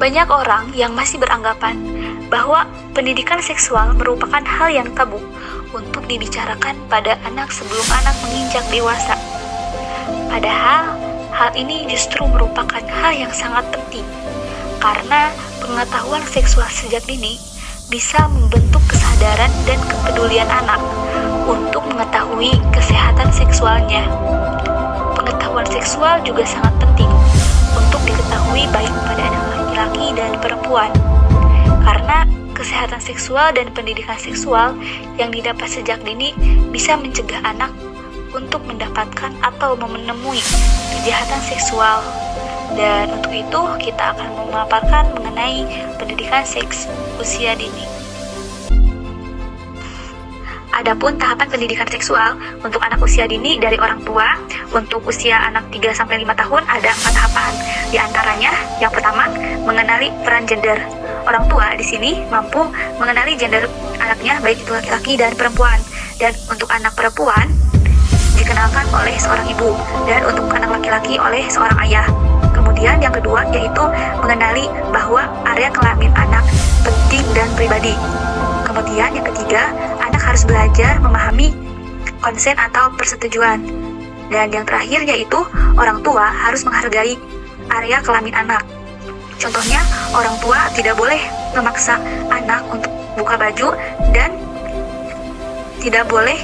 Banyak orang yang masih beranggapan bahwa pendidikan seksual merupakan hal yang tabu untuk dibicarakan pada anak sebelum anak menginjak dewasa. Padahal, hal ini justru merupakan hal yang sangat penting, karena pengetahuan seksual sejak dini bisa membentuk kesadaran dan kepedulian anak untuk mengetahui kesehatan seksualnya. Pengetahuan seksual juga sangat penting untuk diketahui baik pada anak laki-laki dan perempuan, karena kesehatan seksual dan pendidikan seksual yang didapat sejak dini bisa mencegah anak untuk mendapatkan atau menemui kejahatan seksual. Dan untuk itu kita akan memaparkan mengenai pendidikan seks usia dini. Adapun tahapan pendidikan seksual untuk anak usia dini dari orang tua, untuk usia anak 3-5 tahun ada 4 tahapan. Di antaranya, yang pertama, mengenali peran gender. Orang tua di sini mampu mengenali gender anaknya, baik itu laki-laki dan perempuan. Dan untuk anak perempuan dikenalkan oleh seorang ibu, dan untuk anak laki-laki oleh seorang ayah. Kemudian yang kedua yaitu mengenali bahwa area kelamin anak penting dan pribadi. Kemudian yang ketiga, anak harus belajar memahami konsen atau persetujuan. Dan yang terakhir yaitu orang tua harus menghargai area kelamin anak. Contohnya, orang tua tidak boleh memaksa anak untuk buka baju dan tidak boleh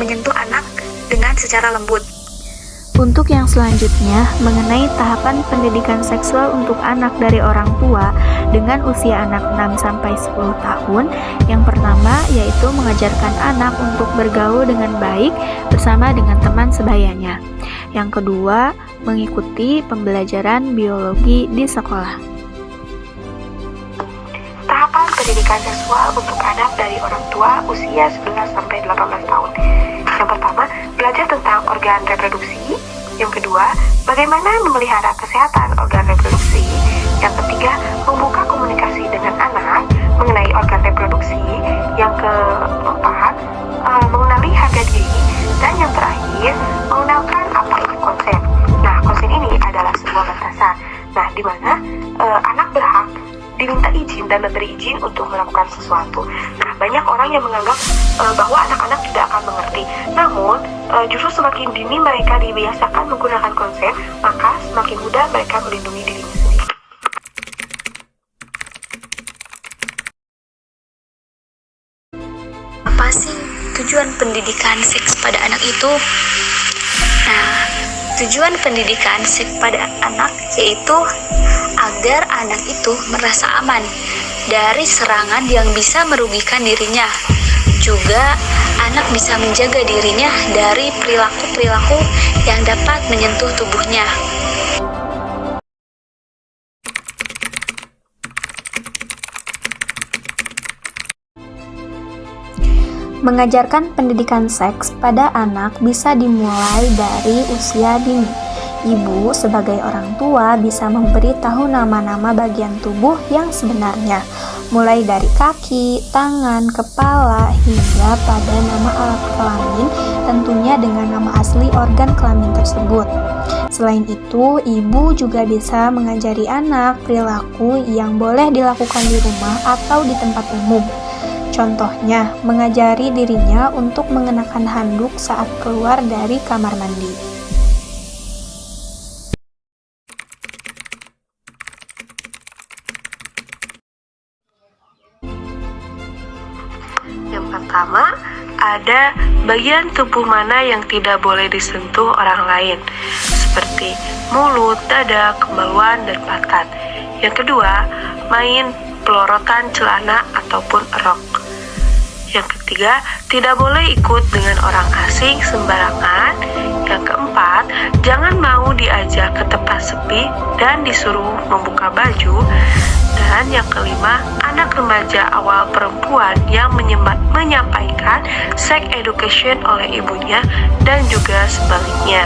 menyentuh anak dengan secara lembut. Untuk yang selanjutnya, mengenai tahapan pendidikan seksual untuk anak dari orang tua dengan usia anak 6-10 tahun, yang pertama yaitu mengajarkan anak untuk bergaul dengan baik bersama dengan teman sebayanya. Yang kedua, mengikuti pembelajaran biologi di sekolah. Tahapan pendidikan seksual untuk anak dari orang tua usia 11-18 tahun. Yang pertama, belajar tentang organ reproduksi. Yang kedua, bagaimana memelihara kesehatan organ reproduksi. Yang ketiga, membuka komunikasi dengan anak mengenai organ reproduksi. Yang keempat, mengenali harga diri. Dan yang terakhir, mengenalkan apa itu konsen. Nah, konsen ini adalah sebuah batasan. Nah, di mana anak berhak diminta izin dan memberi izin untuk melakukan sesuatu. Nah, banyak orang yang menganggap bahwa anak-anak tidak akan mengerti. Namun, justru semakin dini mereka dibiasakan menggunakan konsen, maka semakin mudah mereka melindungi dirinya sendiri. Apa sih tujuan pendidikan seks pada anak itu? Nah, tujuan pendidikan seks pada anak yaitu agar anak itu merasa aman dari serangan yang bisa merugikan dirinya. Juga anak bisa menjaga dirinya dari perilaku-perilaku yang dapat menyentuh tubuhnya. Mengajarkan pendidikan seks pada anak bisa dimulai dari usia dini. Ibu sebagai orang tua bisa memberitahu nama-nama bagian tubuh yang sebenarnya, mulai dari kaki, tangan, kepala, hingga pada nama alat kelamin, tentunya dengan nama asli organ kelamin tersebut. Selain itu, ibu juga bisa mengajari anak perilaku yang boleh dilakukan di rumah atau di tempat umum. Contohnya, mengajari dirinya untuk mengenakan handuk saat keluar dari kamar mandi. Yang pertama, ada bagian tubuh mana yang tidak boleh disentuh orang lain, seperti mulut, dada, kemaluan, dan pantat. Yang kedua, main pelorotan celana ataupun rok. Yang ketiga, tidak boleh ikut dengan orang asing sembarangan. Yang keempat, jangan mau diajak ke tempat sepi dan disuruh membuka baju. Dan yang kelima, anak remaja awal perempuan yang menyampaikan sex education oleh ibunya dan juga sebaliknya.